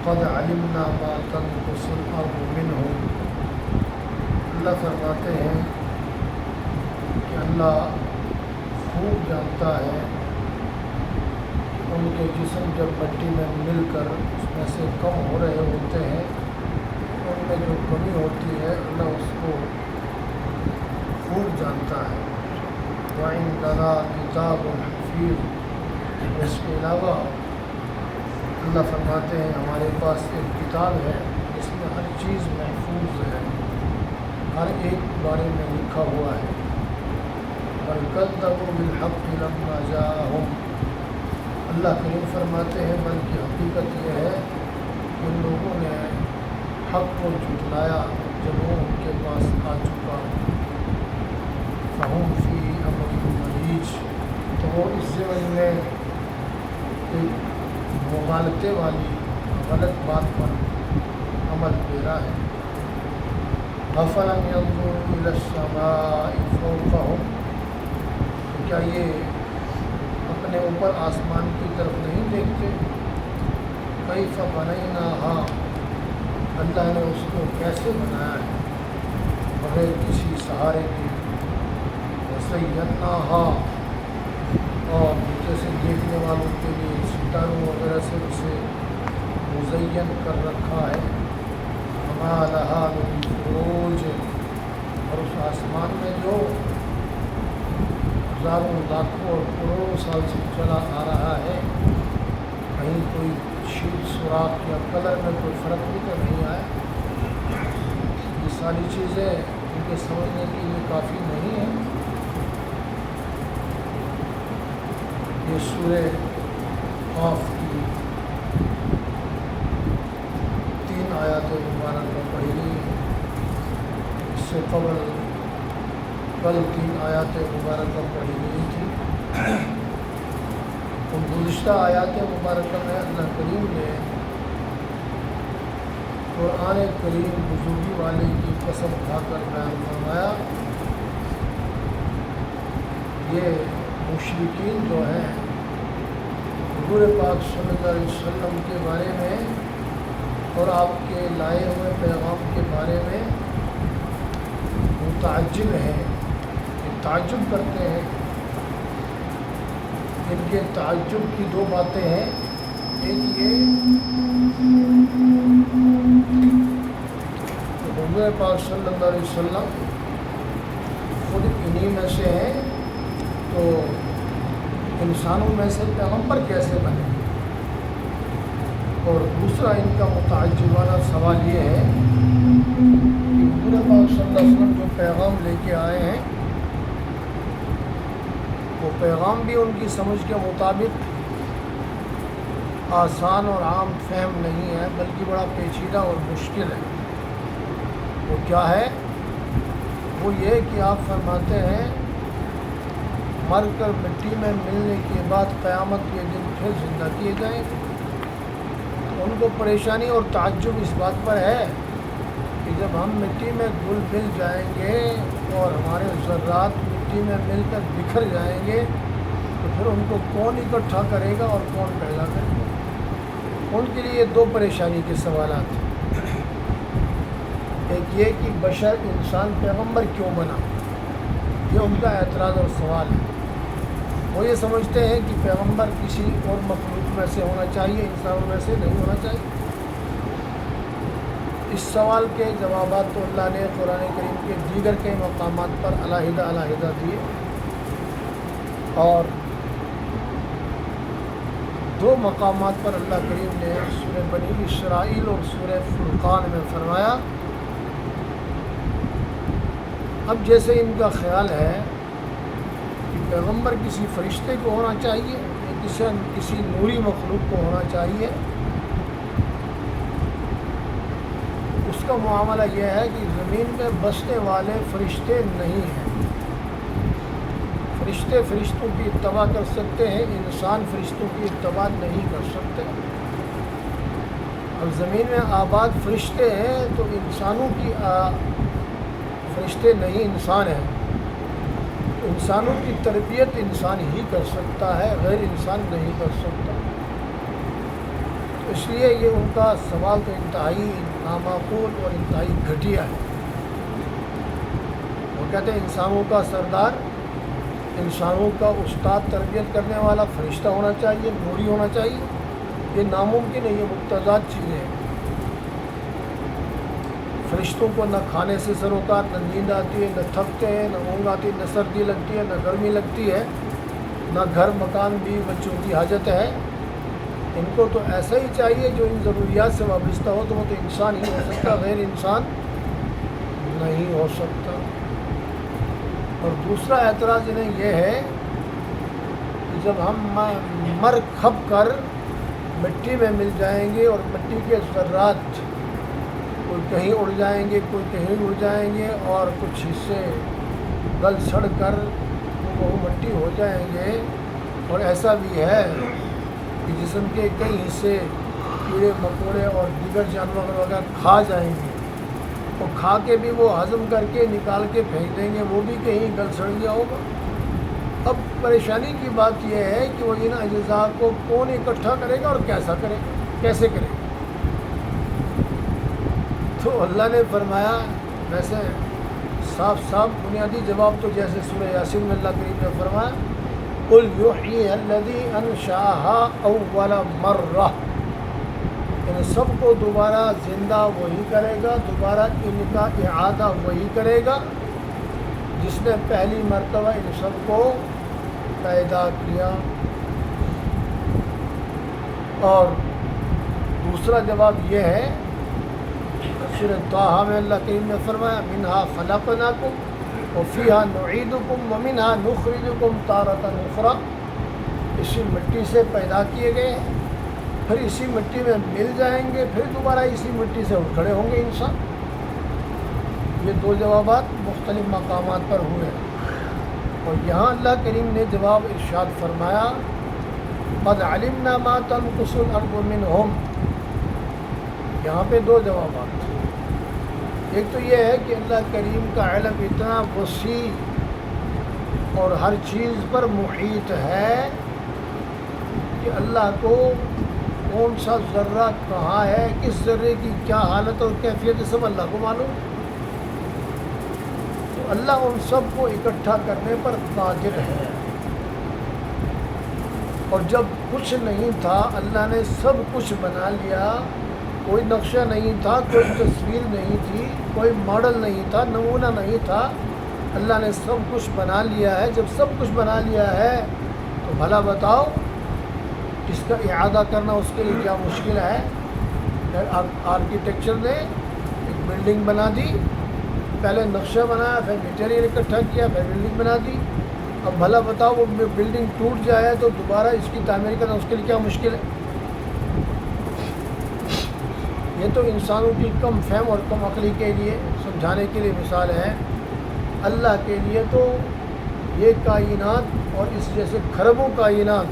قد علمنا ما تنقص الارض منهم۔ اللہ فرماتے ہیں کہ اللہ خوب جانتا ہے ان کے جسم جب مٹی میں مل کر اس میں سے کم ہو رہے ہوتے ہیں، ان میں جو کمی ہوتی ہے اللہ اس کو خوب جانتا ہے۔ وَعِندَنَا كِتَابٌ حَفِيظٌ، اس کے علاوہ اللہ فرماتے ہیں ہمارے پاس ایک کتاب ہے جس میں ہر چیز محفوظ ہے، ہر ایک بارے میں لکھا ہوا ہے۔ بل کذبوا بالحق لما جاءهم، اللہ کریم فرماتے ہیں بلکہ حقیقت یہ ہے کہ ان لوگوں نے حق کو جھٹلایا جب وہ ان کے پاس آ چکا۔ فہم فی امر مریج، تو وہ اس ضمن میں ایک مغالطے والی غلط بات پر عمل پیرا ہے۔ افلم ينظروا الى السماء فوقهم، کیا یہ اپنے اوپر آسمان کی طرف نہیں دیکھتے؟ کیف بنیناها، اللہ نے اس کو کیسے بنایا ہے بغیر کسی سہارے کے۔ وزیناها، اور جیسے دیکھنے والوں کے لیے ستاروں وغیرہ سے اسے مزین کر رکھا ہے۔ وما لها من فروج، اور اس آسمان میں جو ہزاروں لاکھوں اور کروڑوں سال سے چلا آ رہا ہے، کہیں کوئی شیل سوراخ یا کلر میں کوئی فرق بھی تو نہیں آیا۔ یہ ساری چیزیں ان کے سمجھنے کے لیے کافی نہیں ہیں۔ یہ سورہ قاف کی 3 آیات مبارکہ پڑھی گئی ہیں۔ اس سے قبل کل 3 آیات مبارکہ پڑھی گئی تھی۔ ان گزشتہ آیات مبارکہ میں اللہ کریم نے قرآن کریم بزرگی والے کی قسم کھا کر بیان فرمایا، یہ مشرکین جو ہیں حضور پاک صلی اللہ علیہ وسلم کے بارے میں اور آپ کے لائے ہوئے پیغام کے بارے میں متعجب ہیں، یہ تعجب کرتے ہیں۔ ان کے تعجب کی 2 باتیں ہیں، ایک یہ کہ حضور پاک صلی اللہ علیہ وسلم خود انہی میں سے ہیں، تو انسانوں میں سے پیغمبر کیسے بنے؟ اور دوسرا ان کا متعجبانہ سوال یہ ہے کہ حضور پاک صلی اللہ علیہ وسلم جو پیغام لے کے آئے ہیں وہ پیغام بھی ان کی سمجھ کے مطابق آسان اور عام فہم نہیں ہے، بلکہ بڑا پیچیدہ اور مشکل ہے۔ وہ کیا ہے؟ وہ یہ کہ آپ فرماتے ہیں مر کر مٹی میں ملنے کے بعد قیامت کے دن پھر زندہ کیے جائیں گے۔ ان کو پریشانی اور تعجب اس بات پر ہے کہ جب ہم مٹی میں گل مل جائیں گے اور ہمارے ذرات مٹی میں مل کر بکھر جائیں گے تو پھر ان کو کون اکٹھا کرے گا اور کون پیدا کرے گا؟ ان کے لیے 2 پریشانی کے سوالات ہیں۔ ایک یہ کہ بشر انسان پیغمبر کیوں بنا، یہ ان کا اعتراض اور سوال ہے۔ وہ یہ سمجھتے ہیں کہ پیغمبر کسی اور مخلوق میں سے ہونا چاہیے، انسانوں میں سے نہیں ہونا چاہیے۔ اس سوال کے جوابات تو اللہ نے قرآن کریم کے دیگر کئی مقامات پر علیحدہ دیے، اور 2 مقامات پر اللہ کریم نے سورہ بنی اسرائیل اور سورہ فرقان میں فرمایا۔ اب جیسے ان کا خیال ہے کہ پیغمبر کسی فرشتے کو ہونا چاہیے یا کسی نوری مخلوق کو ہونا چاہیے، اس کا معاملہ یہ ہے کہ زمین پہ بسنے والے فرشتے نہیں ہیں۔ فرشتے فرشتوں کی اتباع کر سکتے ہیں، انسان فرشتوں کی اتباع نہیں کر سکتے۔ اور زمین میں آباد فرشتے ہیں تو انسانوں کی فرشتے نہیں، انسان ہیں۔ انسانوں کی تربیت انسان ہی کر سکتا ہے، غیر انسان نہیں کر سکتا۔ اس لیے یہ ان کا سوال تو انتہائی نامعقول اور انتہائی گھٹیا ہے۔ وہ کہتے ہیں انسانوں کا سردار، انسانوں کا استاد، تربیت کرنے والا فرشتہ ہونا چاہیے، نوری ہونا چاہیے۔ یہ ناممکن ہے، یہ مقتضات چیزیں ہیں۔ فرشتوں کو نہ کھانے سے سروکار، نہ نیند آتی ہے، نہ تھکتے ہیں، نہ اونگ آتی ہے، نہ سردی لگتی ہے، نہ گرمی لگتی ہے، نہ گھر مکان بھی بچوں کی حاجت ہے۔ ان کو تو ایسا ہی چاہیے جو ان ضروریات سے وابستہ ہو، تو وہ تو انسان ہی ہو سکتا، غیر انسان نہیں ہو سکتا۔ اور دوسرا اعتراض انہیں یہ ہے کہ جب ہم مر کھپ کر مٹی میں مل جائیں گے اور مٹی کے ذرات کوئی کہیں اڑ جائیں گے، کوئی کہیں اڑ جائیں گے، اور کچھ حصے گل سڑ کر وہ مٹی ہو جائیں گے، اور ایسا بھی ہے کہ جسم کے کئی حصے کیڑے مکوڑے اور دیگر جانور وغیرہ کھا جائیں گے، اور کھا کے بھی وہ ہضم کر کے نکال کے پھینک دیں گے، وہ بھی کہیں گل سڑ گیا ہوگا۔ اب پریشانی کی بات یہ ہے کہ وہ ان اجزاء کو کون اکٹھا کرے گا اور کیسا کرے گا، کیسے کرے گا؟ تو اللہ نے فرمایا، ویسے صاف صاف بنیادی جواب تو جیسے سورہ یاسین میں اللہ کریم نے فرمایا قُلْ يُحْيِيهَا الَّذِي أَنشَأَهَا أَوَّلَ مَرَّةٍ، ان سب کو دوبارہ زندہ وہی کرے گا، دوبارہ ان کا اعادہ وہی کرے گا جس نے پہلی مرتبہ ان سب کو پیدا کیا۔ اور دوسرا جواب یہ ہے، سورہ طٰہٰ میں اللہ کریم نے فرمایا مِنْهَا خَلَقْنَاكُمْ وَفِيهَا نُعِيدُكُمْ وَمِنْهَا نُخْرِجُكُمْ تَارَةً أُخْرَىٰ، اسی مٹی سے پیدا کیے گئے ہیں، پھر اسی مٹی میں مل جائیں گے، پھر دوبارہ اسی مٹی سے اٹھ کھڑے ہوں گے انسان۔ یہ دو جوابات مختلف مقامات پر ہوئے، اور یہاں اللہ کریم نے جواب ارشاد فرمایا قَدْ عَلِمْنَا مَا تَنْقُصُ الْأَرْضُ مِنْهُمْ۔ یہاں پہ دو جوابات، ایک تو یہ ہے کہ اللہ کریم کا علم اتنا وسیع اور ہر چیز پر محیط ہے کہ اللہ کو کون سا ذرہ کہاں ہے، کس ذرے کی کیا حالت اور کیفیت، سب اللہ کو معلوم۔ تو اللہ ان سب کو اکٹھا کرنے پر قادر ہے، اور جب کچھ نہیں تھا اللہ نے سب کچھ بنا لیا، کوئی نقشہ نہیں تھا، کوئی تصویر نہیں تھی، کوئی ماڈل نہیں تھا، نمونہ نہیں تھا، اللہ نے سب کچھ بنا لیا ہے۔ جب سب کچھ بنا لیا ہے تو بھلا بتاؤ اس کا اعادہ کرنا اس کے لیے کیا مشکل ہے؟ آرکیٹیکچر نے ایک بلڈنگ بنا دی، پہلے نقشہ بنایا، پھر میٹیریل اکٹھا کیا، پھر بلڈنگ بنا دی۔ اب بھلا بتاؤ وہ بلڈنگ ٹوٹ جائے تو دوبارہ اس کی تعمیر کرنا اس کے لیے کیا مشکل ہے؟ یہ تو انسانوں کی کم فہم اور کم عقلی کے لیے سمجھانے کے لیے مثال ہے۔ اللہ کے لیے تو یہ کائنات اور اس جیسے کھربوں کائنات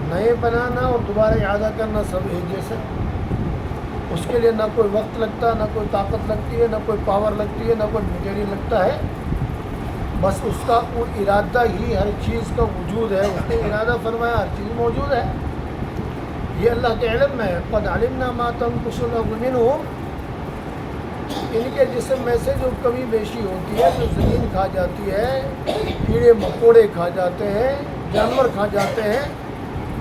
نئے بنانا اور دوبارہ اعادہ کرنا سب ایک جیسا، اس کے لیے نہ کوئی وقت لگتا، نہ کوئی طاقت لگتی ہے، نہ کوئی پاور لگتی ہے، نہ کوئی میٹیریل لگتا ہے، بس اس کا وہ ارادہ ہی ہر چیز کا وجود ہے، اس نے ارادہ فرمایا ہر چیز موجود ہے۔ یہ اللہ کے علم میں ہے۔ قَدْ عَلِمْنَا مَا تَنْقُصُ الْأَرْضُ مِنْهُمْ، ان کے جسم میں سے جو کمی بیشی ہوتی ہے، جو زمین کھا جاتی ہے، کیڑے مکوڑے کھا جاتے ہیں، جانور کھا جاتے ہیں،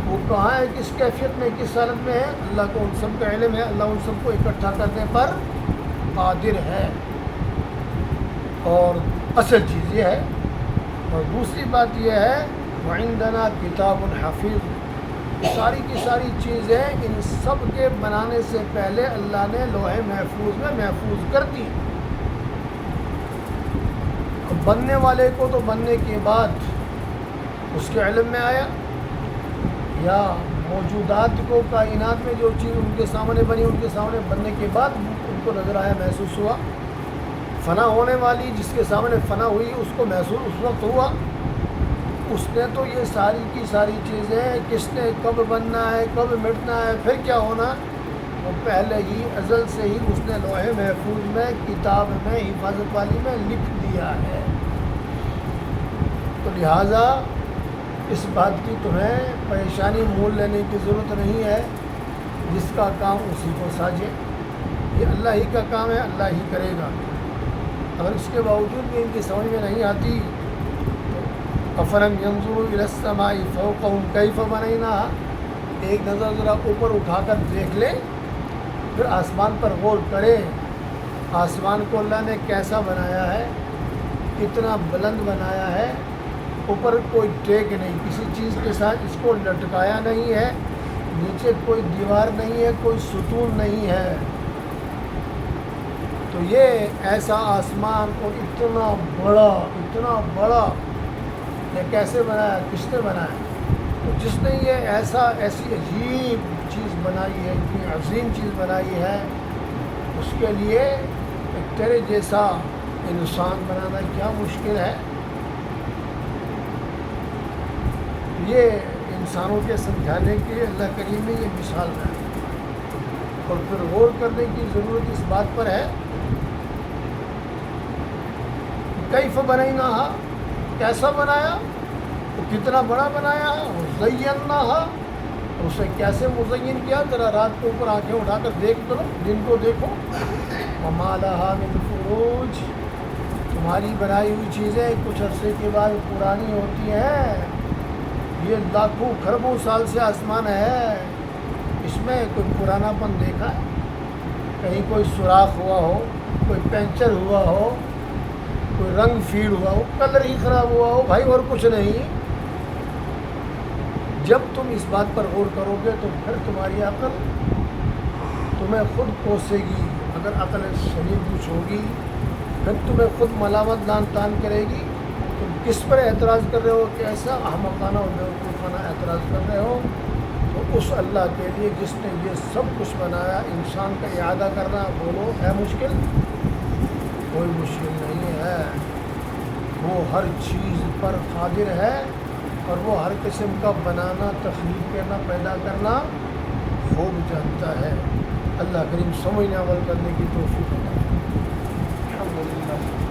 وہ کہاں ہے، کس کیفیت میں، کس حالت میں ہے، اللہ کو ان سب کا علم ہے۔ اللہ ان سب کو اکٹھا کرنے پر قادر ہے، اور اصل چیز یہ ہے۔ اور دوسری بات یہ ہے وَعِنْدَنَا كِتَابٌ حَفِيظٌ، ساری کی ساری چیزیں ان سب کے بنانے سے پہلے اللہ نے لوح محفوظ میں محفوظ کر دی۔ اب بننے والے کو تو بننے کے بعد اس کے علم میں آیا، یا موجودات کو کائنات میں جو چیز ان کے سامنے بنی ان کے سامنے بننے کے بعد ان کو نظر آیا، محسوس ہوا۔ فنا ہونے والی جس کے سامنے فنا ہوئی اس کو محسوس اس وقت ہوا۔ اس نے تو یہ ساری کی ساری چیزیں کس نے کب بننا ہے، کب مٹنا ہے، پھر کیا ہونا، وہ پہلے ہی ازل سے ہی اس نے لوح محفوظ میں، کتاب میں، حفاظت والی میں لکھ دیا ہے۔ تو لہٰذا اس بات کی تمہیں پریشانی مول لینے کی ضرورت نہیں ہے جس کا کام اسی کو ساجے، یہ اللہ ہی کا کام ہے، اللہ ہی کرے گا۔ اگر اس کے باوجود بھی ان کی سمجھ میں نہیں آتی تو افلم ينظروا الى السماء فوقهم كيف بنيناها، ایک نظر ذرا اوپر اٹھا کر دیکھ لیں، پھر آسمان پر غور کریں، آسمان کو اللہ نے کیسا بنایا ہے، کتنا بلند بنایا ہے، اوپر کوئی ٹیک نہیں، کسی چیز کے ساتھ اس کو لٹکایا نہیں ہے، نیچے کوئی دیوار نہیں ہے، کوئی ستون نہیں ہے۔ تو یہ ایسا آسمان اور اتنا بڑا یہ کیسے بنایا، کس نے بنایا؟ تو جس نے یہ ایسی عجیب چیز بنائی ہے، اتنی عظیم چیز بنائی ہے، اس کے لیے ایک تیرے جیسا انسان بنانا کیا مشکل ہے۔ یہ انسانوں کے سمجھانے کے اللہ کریم نے یہ مثال ہے، اور پھر غور کرنے کی ضرورت اس بات پر ہے کیف بنیناہا، کیسا بنایا، وہ کتنا بڑا بنایا، زیناہا، اسے کیسے مزین کیا، ذرا رات کے اوپر آنکھیں اٹھا کر دیکھ کرو، دن کو دیکھو، وما لہا من فروج، تمہاری بنائی ہوئی چیزیں کچھ عرصے کے بعد پرانی ہوتی ہیں، یہ لاکھوں کھربوں سال سے آسمان ہے، اس میں کوئی پرانا پن دیکھا ہے؟ کہیں کوئی سوراخ ہوا ہو، کوئی پنچر ہوا ہو، کوئی رنگ فیڈ ہوا ہو، کلر ہی خراب ہوا ہو، بھائی اور کچھ نہیں۔ جب تم اس بات پر غور کرو گے تو پھر تمہاری عقل تمہیں خود کوسے گی، اگر عقل سلیم کچھ ہوگی پھر تمہیں خود ملامت لان تان کرے گی، تم کس پر اعتراض کر رہے ہو، کیسا احمقانہ اور بیوقوفانہ اعتراض کر رہے ہو، تو اس اللہ کے لیے جس نے یہ سب کچھ بنایا، انسان کا اعادہ کرنا بولو ہے مشکل؟ کوئی مشکل نہیں ہے، وہ ہر چیز پر قادر ہے، اور وہ ہر قسم کا بنانا، تخلیق کرنا، پیدا کرنا خوب جانتا ہے۔ اللہ کریم سمجھنے عمل کرنے کی توفیق عطا فرمائے۔ الحمدللہ۔